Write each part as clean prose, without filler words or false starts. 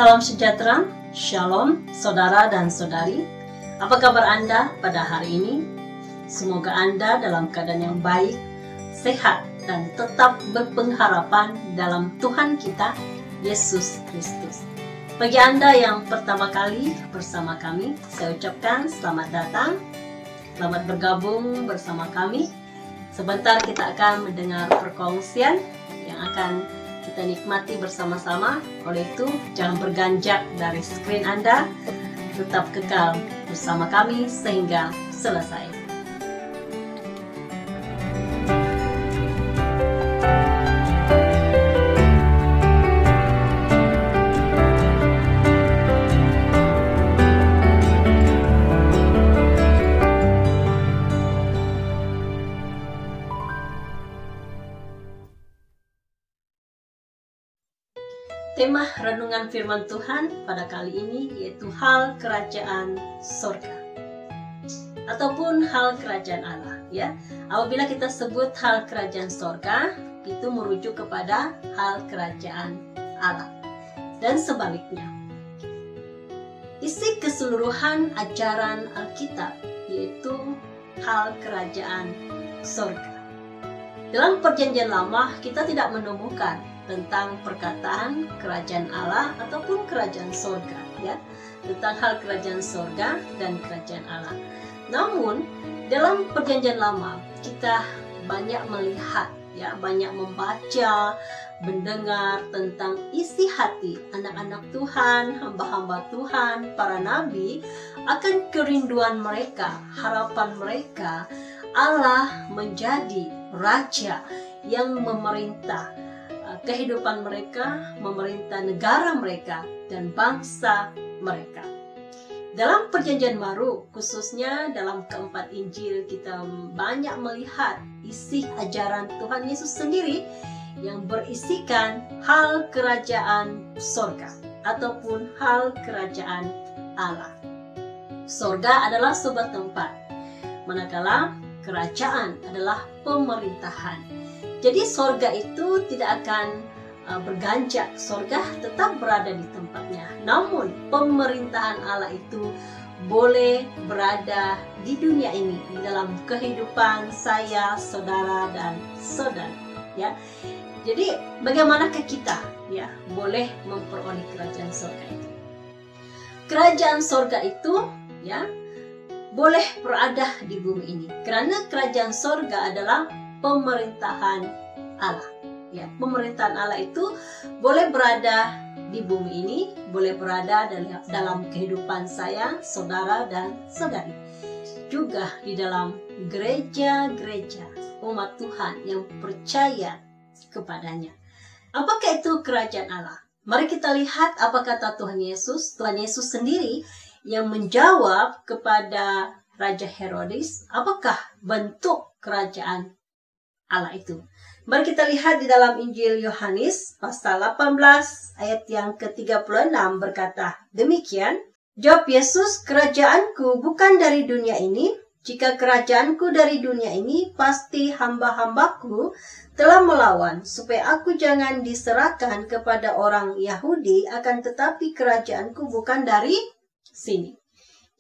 Salam sejahtera, shalom saudara dan saudari. Apa kabar Anda pada hari ini? Semoga Anda dalam keadaan yang baik, sehat, dan tetap berpengharapan dalam Tuhan kita, Yesus Kristus. Bagi Anda yang pertama kali bersama kami, saya ucapkan selamat datang, selamat bergabung bersama kami. Sebentar kita akan mendengar perkongsian yang akan kita nikmati bersama-sama. Oleh itu, jangan berganjak dari screen Anda, tetap kekal bersama kami sehingga selesai. Tema renungan firman Tuhan pada kali ini yaitu hal kerajaan sorga ataupun hal kerajaan Allah, ya. Apabila kita sebut hal kerajaan sorga, itu merujuk kepada hal kerajaan Allah dan sebaliknya. Isi keseluruhan ajaran Alkitab yaitu hal kerajaan sorga. Dalam Perjanjian Lama kita tidak menemukan tentang perkataan kerajaan Allah ataupun kerajaan sorga, ya, tentang hal kerajaan sorga dan kerajaan Allah. Namun dalam Perjanjian Lama kita banyak melihat, ya, banyak membaca, mendengar tentang isi hati anak-anak Tuhan, hamba-hamba Tuhan, para nabi, akan kerinduan mereka, harapan mereka Allah menjadi raja yang memerintah kehidupan mereka, memerintah negara mereka dan bangsa mereka. Dalam Perjanjian Baru, khususnya dalam keempat Injil, kita banyak melihat isi ajaran Tuhan Yesus sendiri yang berisikan hal kerajaan sorga ataupun hal kerajaan Allah. Sorga adalah sebuah tempat, manakala kerajaan adalah pemerintahan. Jadi sorga itu tidak akan berganjak, sorga tetap berada di tempatnya. Namun pemerintahan Allah itu boleh berada di dunia ini, di dalam kehidupan saya, saudara dan saudari, ya. Jadi bagaimanakah kita, ya, boleh memperoleh kerajaan sorga itu? Kerajaan sorga itu, ya, boleh berada di bumi ini, karena kerajaan sorga adalah pemerintahan Allah, ya. Pemerintahan Allah itu boleh berada di bumi ini, boleh berada dalam kehidupan saya, saudara dan saudari, juga di dalam gereja-gereja umat Tuhan yang percaya kepadanya. Apakah itu kerajaan Allah? Mari kita lihat apa kata Tuhan Yesus. Tuhan Yesus sendiri yang menjawab kepada Raja Herodes, apakah bentuk kerajaan Allah itu. Mari kita lihat di dalam Injil Yohanes pasal 18 ayat yang ke-36 berkata demikian. Jawab Yesus, kerajaanku bukan dari dunia ini. Jika kerajaanku dari dunia ini, pasti hamba-hambaku telah melawan supaya aku jangan diserahkan kepada orang Yahudi, akan tetapi kerajaanku bukan dari sini.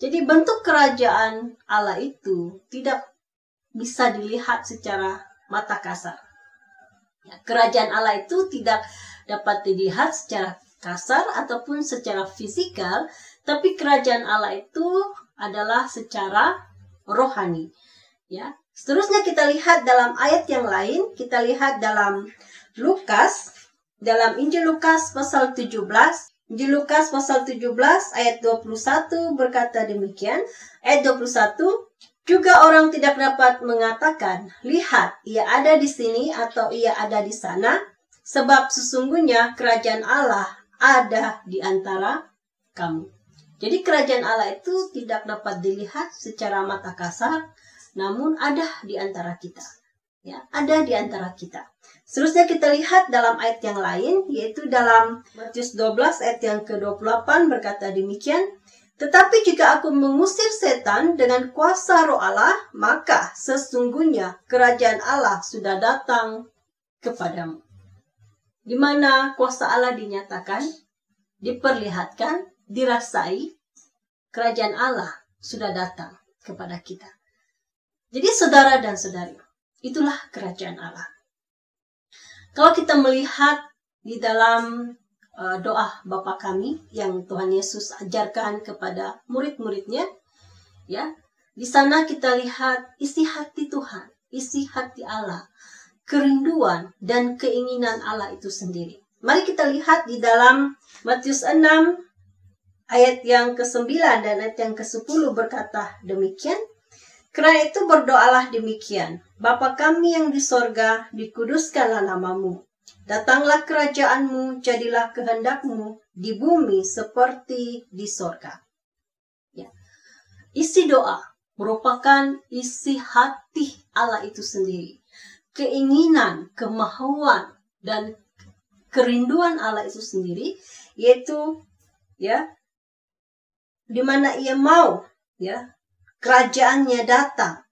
Jadi bentuk kerajaan Allah itu tidak bisa dilihat secara mata kasar. Ya, kerajaan Allah itu tidak dapat dilihat secara kasar ataupun secara fisikal, tapi kerajaan Allah itu adalah secara rohani. Ya, seterusnya kita lihat dalam ayat yang lain, kita lihat dalam Lukas, dalam Injil Lukas pasal 17. Injil Lukas pasal 17 ayat 21 berkata demikian. Ayat 21, juga orang tidak dapat mengatakan, lihat, ia ada di sini atau ia ada di sana, sebab sesungguhnya kerajaan Allah ada di antara kamu. Jadi kerajaan Allah itu tidak dapat dilihat secara mata kasar, namun ada di antara kita. Ya, ada di antara kita. Seterusnya kita lihat dalam ayat yang lain, yaitu dalam Matius 12 ayat yang ke-28 berkata demikian. Tetapi jika aku mengusir setan dengan kuasa roh Allah, maka sesungguhnya kerajaan Allah sudah datang kepadamu. Di mana kuasa Allah dinyatakan? diperlihatkan, dirasai, kerajaan Allah sudah datang kepada kita. Jadi saudara dan saudari, itulah kerajaan Allah. Kalau kita melihat di dalam doa Bapa kami yang Tuhan Yesus ajarkan kepada murid-muridnya, ya, di sana kita lihat isi hati Tuhan, isi hati Allah, kerinduan dan keinginan Allah itu sendiri. Mari kita lihat di dalam Matius 6 ayat yang ke-9 dan ayat yang ke-10 berkata demikian. Karena itu berdoalah demikian, Bapa kami yang di sorga, dikuduskanlah namamu. Datanglah kerajaanmu, jadilah kehendakmu di bumi seperti di sorga. Ya. Isi doa merupakan isi hati Allah itu sendiri. Keinginan, kemauan, dan kerinduan Allah itu sendiri, yaitu ya, di mana ia mau ya kerajaannya datang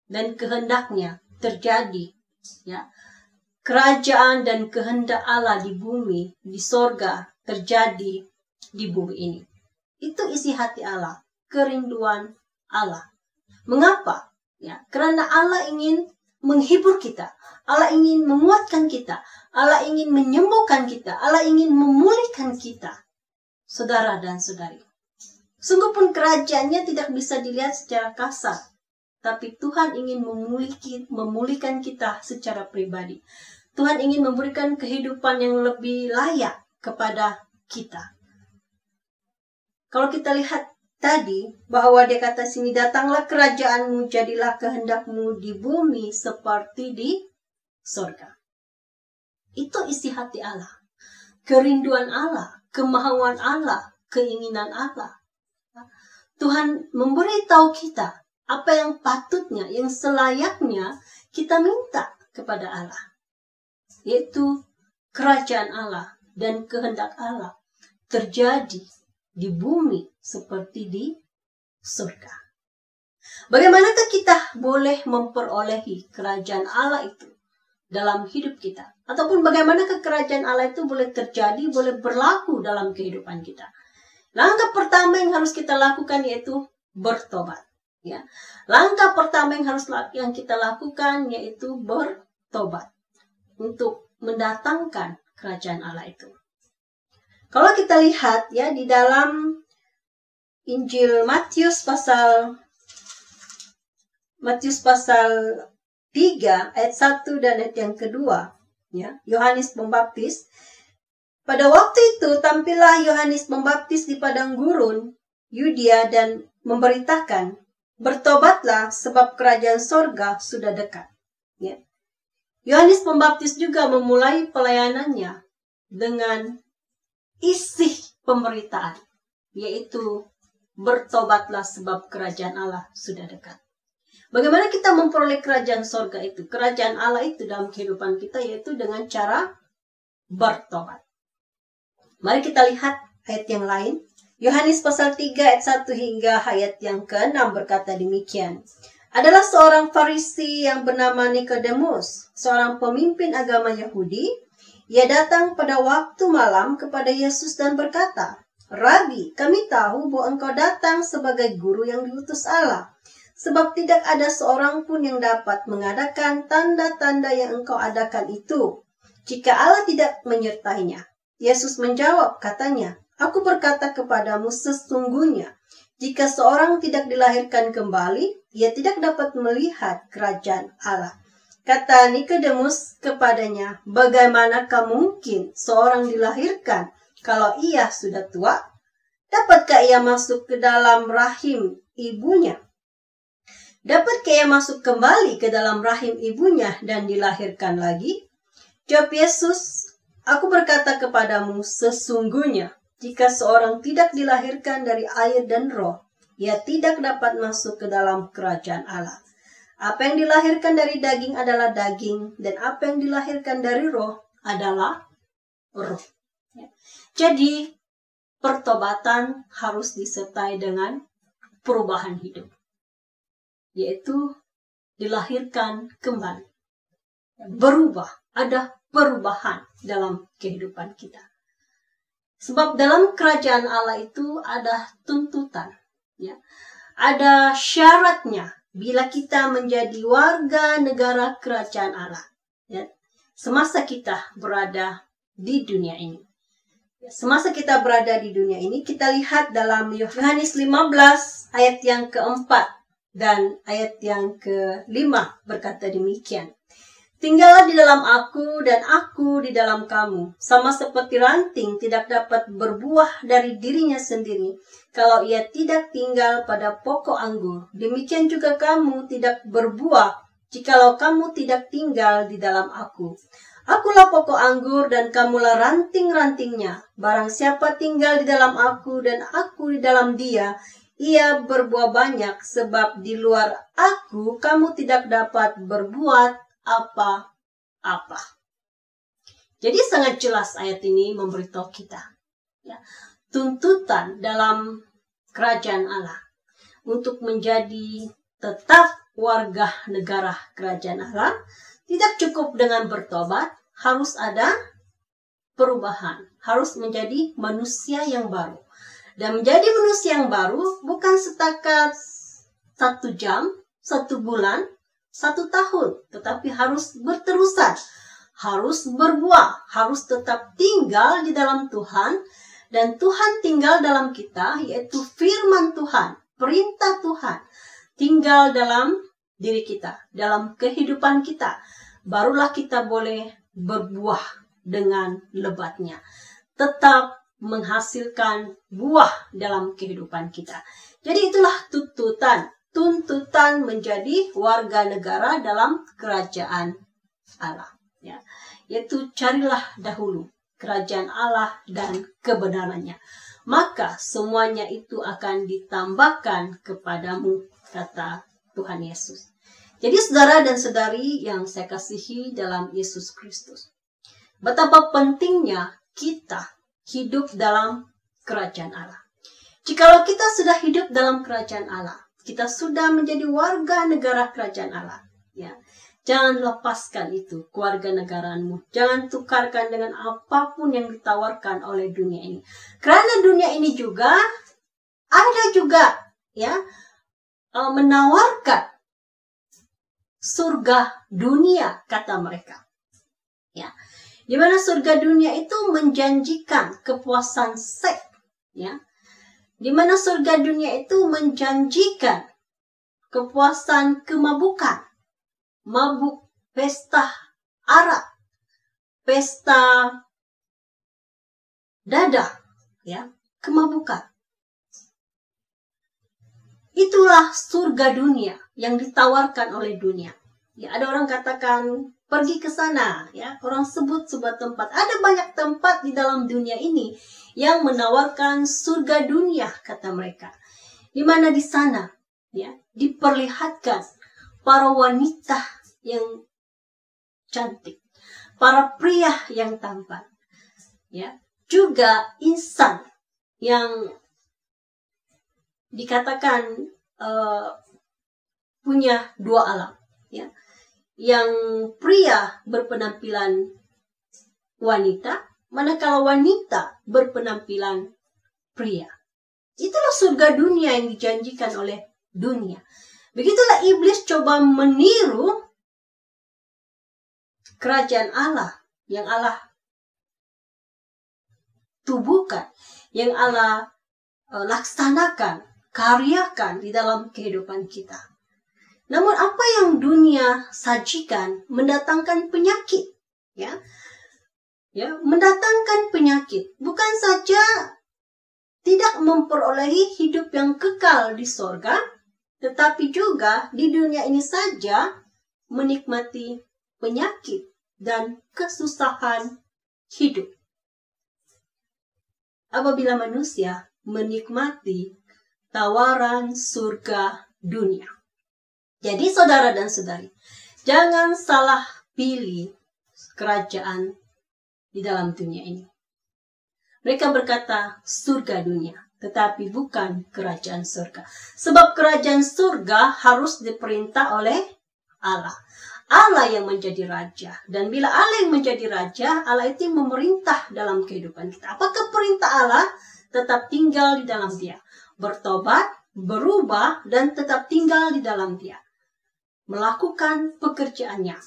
dan kehendaknya terjadi, ya. Kerajaan dan kehendak Allah di bumi, di sorga terjadi di bumi ini. Itu isi hati Allah, kerinduan Allah. Mengapa? Ya, karena Allah ingin menghibur kita, Allah ingin menguatkan kita, Allah ingin menyembuhkan kita, Allah ingin memulihkan kita, saudara dan saudari. Sungguh pun kerajaannya tidak bisa dilihat secara kasar. Tapi Tuhan ingin memulihkan kita secara pribadi. Tuhan ingin memberikan kehidupan yang lebih layak kepada kita. Kalau kita lihat tadi, bahwa dia kata sini, datanglah kerajaanmu, jadilah kehendakmu di bumi seperti di surga. Itu isi hati Allah. Kerinduan Allah, kemauan Allah, keinginan Allah. Tuhan memberitahu kita apa yang patutnya, yang selayaknya kita minta kepada Allah. Yaitu kerajaan Allah dan kehendak Allah terjadi di bumi seperti di surga. Bagaimanakah kita boleh memperolehi kerajaan Allah itu dalam hidup kita? Ataupun bagaimanakah kerajaan Allah itu boleh terjadi, boleh berlaku dalam kehidupan kita? Langkah pertama yang harus kita lakukan yaitu bertobat. Ya. Langkah pertama yang kita lakukan yaitu bertobat untuk mendatangkan kerajaan Allah itu. Kalau kita lihat ya di dalam Injil Matius pasal 3 ayat 1 dan ayat yang kedua, ya, Yohanes Pembaptis. Pada waktu itu tampillah Yohanes Pembaptis di padang gurun Yudea dan memberitakan, bertobatlah sebab kerajaan sorga sudah dekat. Ya. Yohanes Pembaptis juga memulai pelayanannya dengan isi pemberitaan, yaitu bertobatlah sebab kerajaan Allah sudah dekat. Bagaimana kita memperoleh kerajaan sorga itu, kerajaan Allah itu dalam kehidupan kita, yaitu dengan cara bertobat. Mari kita lihat ayat yang lain. Yohanes pasal 3 ayat 1 hingga ayat yang ke-6 berkata demikian. Adalah seorang Farisi yang bernama Nikodemus, seorang pemimpin agama Yahudi. Ia datang pada waktu malam kepada Yesus dan berkata, Rabi, kami tahu bahwa engkau datang sebagai guru yang diutus Allah. Sebab tidak ada seorang pun yang dapat mengadakan tanda-tanda yang engkau adakan itu, jika Allah tidak menyertainya. Yesus menjawab, katanya, aku berkata kepadamu sesungguhnya, jika seorang tidak dilahirkan kembali, ia tidak dapat melihat kerajaan Allah. Kata Nikodemus kepadanya, bagaimanakah mungkin seorang dilahirkan kalau ia sudah tua? Dapatkah ia masuk ke dalam rahim ibunya? Dapatkah ia masuk kembali ke dalam rahim ibunya dan dilahirkan lagi? Jawab Yesus, aku berkata kepadamu sesungguhnya, jika seorang tidak dilahirkan dari air dan roh, ia tidak dapat masuk ke dalam kerajaan Allah. Apa yang dilahirkan dari daging adalah daging, dan apa yang dilahirkan dari roh adalah roh. Jadi, pertobatan harus disertai dengan perubahan hidup, yaitu dilahirkan kembali. Berubah, ada perubahan dalam kehidupan kita. Sebab dalam kerajaan Allah itu ada tuntutan, ya. Ada syaratnya bila kita menjadi warga negara kerajaan Allah, ya. Semasa kita berada di dunia ini. Semasa kita berada di dunia ini, kita lihat dalam Yohanes 15 ayat yang keempat dan ayat yang kelima berkata demikian. Tinggallah di dalam aku dan aku di dalam kamu. Sama seperti ranting tidak dapat berbuah dari dirinya sendiri kalau ia tidak tinggal pada pokok anggur. Demikian juga kamu tidak berbuah jikalau kamu tidak tinggal di dalam aku. Akulah pokok anggur dan kamulah ranting-rantingnya. Barang siapa tinggal di dalam aku dan aku di dalam dia, ia berbuah banyak, sebab di luar aku kamu tidak dapat berbuat apa-apa. Jadi sangat jelas ayat ini memberitahu kita, ya, tuntutan dalam kerajaan Allah untuk menjadi tetap warga negara kerajaan Allah. Tidak cukup dengan bertobat, harus ada perubahan, harus menjadi manusia yang baru. Dan menjadi manusia yang baru bukan setakat 1 jam, 1 bulan, 1 tahun, tetapi harus berterusan, harus berbuah, harus tetap tinggal di dalam Tuhan, dan Tuhan tinggal dalam kita, yaitu firman Tuhan, perintah Tuhan, tinggal dalam diri kita, dalam kehidupan kita, barulah kita boleh berbuah dengan lebatnya, tetap menghasilkan buah dalam kehidupan kita. Jadi itulah tuntutan menjadi warga negara dalam kerajaan Allah, ya. Yaitu carilah dahulu kerajaan Allah dan kebenarannya, maka semuanya itu akan ditambahkan kepadamu, kata Tuhan Yesus. Jadi saudara dan saudari yang saya kasihi dalam Yesus Kristus, betapa pentingnya kita hidup dalam kerajaan Allah. Jikalau kita sudah hidup dalam kerajaan Allah, kita sudah menjadi warga negara kerajaan Allah, ya. Jangan lepaskan itu kewarganegaraanmu. Jangan tukarkan dengan apapun yang ditawarkan oleh dunia ini. Karena dunia ini juga ada juga, ya, menawarkan surga dunia, kata mereka, ya. Di mana surga dunia itu menjanjikan kepuasan seks, ya. Di mana surga dunia itu menjanjikan kepuasan kemabukan, mabuk, pesta arak, pesta dada, ya, kemabukan. Itulah surga dunia yang ditawarkan oleh dunia. Ya, ada orang katakan pergi ke sana, ya, orang sebut sebuah tempat. Ada banyak tempat di dalam dunia ini yang menawarkan surga dunia, kata mereka. Di mana di sana, ya, diperlihatkan para wanita yang cantik, para pria yang tampan, ya, juga insan yang dikatakan punya dua alam, ya. Yang pria berpenampilan wanita, manakala wanita berpenampilan pria. Itulah surga dunia yang dijanjikan oleh dunia. Begitulah iblis coba meniru kerajaan Allah yang Allah tubuhkan, yang Allah laksanakan, karyakan di dalam kehidupan kita. Namun apa yang dunia sajikan mendatangkan penyakit, ya. Ya, mendatangkan penyakit. Bukan saja tidak memperolehi hidup yang kekal di sorga, tetapi juga di dunia ini saja menikmati penyakit dan kesusahan hidup. Apabila manusia menikmati tawaran surga dunia. Jadi saudara dan saudari, jangan salah pilih kerajaan di dalam dunia ini. Mereka berkata surga dunia, tetapi bukan kerajaan surga. Sebab kerajaan surga harus diperintah oleh Allah. Allah yang menjadi raja. Dan bila Allah yang menjadi raja, Allah itu yang memerintah dalam kehidupan kita. Apakah perintah Allah? Tetap tinggal di dalam Dia. Bertobat, berubah, dan tetap tinggal di dalam Dia. Melakukan pekerjaannya.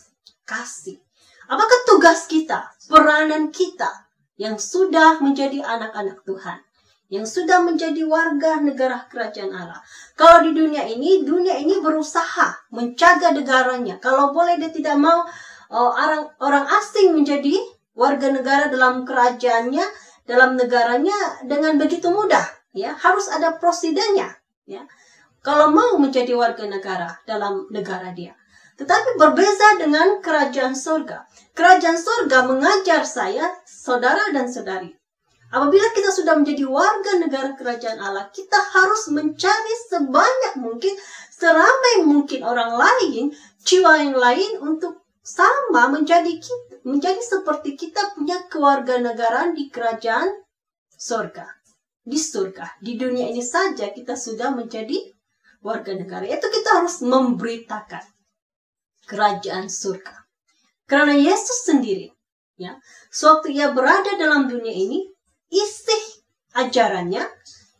Kasih. Apakah tugas kita, peranan kita yang sudah menjadi anak-anak Tuhan? Yang sudah menjadi warga negara kerajaan Allah. Kalau di dunia ini berusaha menjaga negaranya. Kalau boleh dia tidak mau orang asing menjadi warga negara dalam kerajaannya, dalam negaranya dengan begitu mudah. Ya, harus ada prosedurnya. Ya, kalau mau menjadi warga negara dalam negara dia. Tetapi berbeda dengan kerajaan surga. Kerajaan surga mengajar saya, saudara dan saudari. Apabila kita sudah menjadi warga negara kerajaan Allah, kita harus mencari sebanyak mungkin, seramai mungkin orang lain, jiwa yang lain untuk sama menjadi seperti kita punya kewarganegaraan di kerajaan surga. Di surga, di dunia ini saja kita sudah menjadi warga negara. Itu kita harus memberitakan kerajaan surga. Karena Yesus sendiri, ya, sewaktu Ia berada dalam dunia ini, isi ajarannya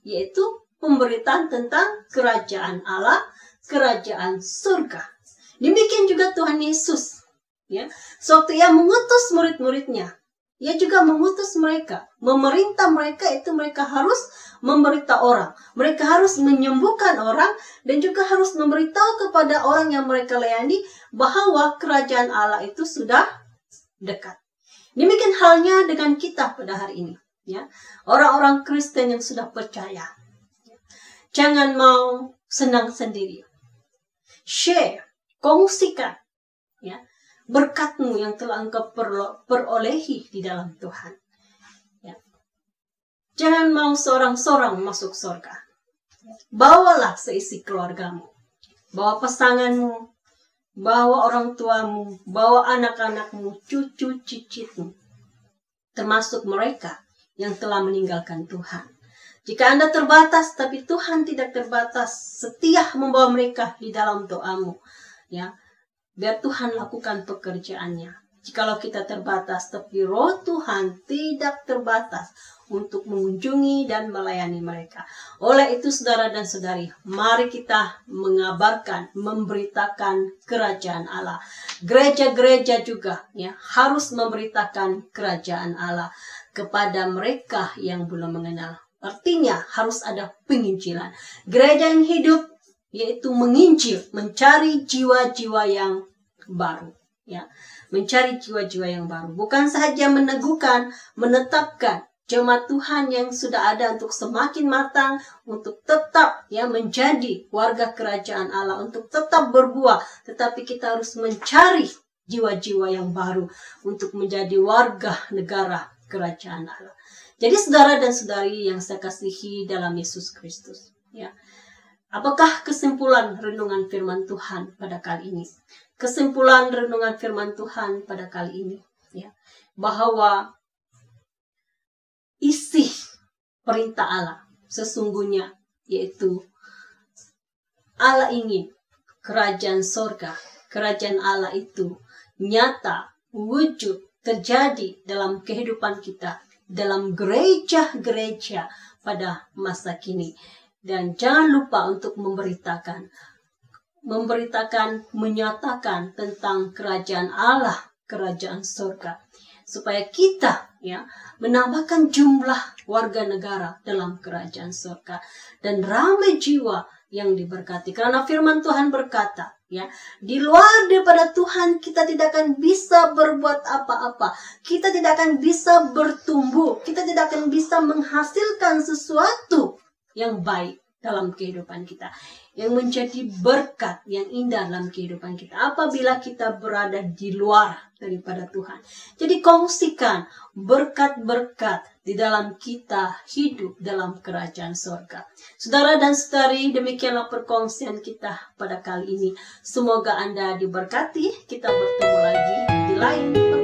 yaitu pemberitaan tentang kerajaan Allah, kerajaan surga. Demikian juga Tuhan Yesus, ya, sewaktu Ia mengutus murid-muridnya, Ia juga mengutus mereka, memerintah mereka itu mereka harus memberitahu orang, mereka harus menyembuhkan orang, dan juga harus memberitahu kepada orang yang mereka layani bahwa kerajaan Allah itu sudah dekat. Demikian halnya dengan kita pada hari ini. Ya, orang-orang Kristen yang sudah percaya, jangan mau senang sendiri. Share, kongsikan, ya, berkatmu yang telah engkau perolehi di dalam Tuhan. Ya. Jangan mau seorang-seorang masuk surga. Bawalah seisi keluargamu, bawa pasanganmu, bawa orang tuamu, bawa anak-anakmu, cucu cicitmu, termasuk mereka yang telah meninggalkan Tuhan. Jika Anda terbatas, tapi Tuhan tidak terbatas, setia membawa mereka di dalam doamu. Ya, biar Tuhan lakukan pekerjaannya. Jikalau kita terbatas, tapi Roh Tuhan tidak terbatas untuk mengunjungi dan melayani mereka. Oleh itu, saudara dan saudari, mari kita mengabarkan, memberitakan kerajaan Allah. Gereja-gereja juga, ya, harus memberitakan kerajaan Allah kepada mereka yang belum mengenal. Artinya harus ada penginjilan. Gereja yang hidup yaitu menginjil, mencari jiwa-jiwa yang baru, ya. Mencari jiwa-jiwa yang baru. Bukan saja meneguhkan, menetapkan jemaat Tuhan yang sudah ada untuk semakin matang, untuk tetap, ya, menjadi warga kerajaan Allah, untuk tetap berbuah, tetapi kita harus mencari jiwa-jiwa yang baru untuk menjadi warga negara kerajaan Allah. Jadi saudara dan saudari yang saya kasihi dalam Yesus Kristus, ya, apakah kesimpulan renungan firman Tuhan pada kali ini? Kesimpulan renungan firman Tuhan pada kali ini, ya, bahwa isi perintah Allah sesungguhnya yaitu Allah ingin kerajaan surga, kerajaan Allah itu nyata, wujud, terjadi dalam kehidupan kita, dalam gereja-gereja pada masa kini. Dan jangan lupa untuk memberitakan, menyatakan tentang kerajaan Allah, kerajaan surga, supaya kita, ya, menambahkan jumlah warga negara dalam kerajaan surga dan ramai jiwa yang diberkati. Karena firman Tuhan berkata, ya, di luar daripada Tuhan kita tidak akan bisa berbuat apa-apa. Kita tidak akan bisa bertumbuh. Kita tidak akan bisa menghasilkan sesuatu yang baik dalam kehidupan kita, yang menjadi berkat yang indah dalam kehidupan kita apabila kita berada di luar daripada Tuhan. Jadi kongsikan berkat-berkat di dalam kita hidup dalam kerajaan surga. Saudara dan saudari, demikianlah perkongsian kita pada kali ini. Semoga Anda diberkati. Kita bertemu lagi di lain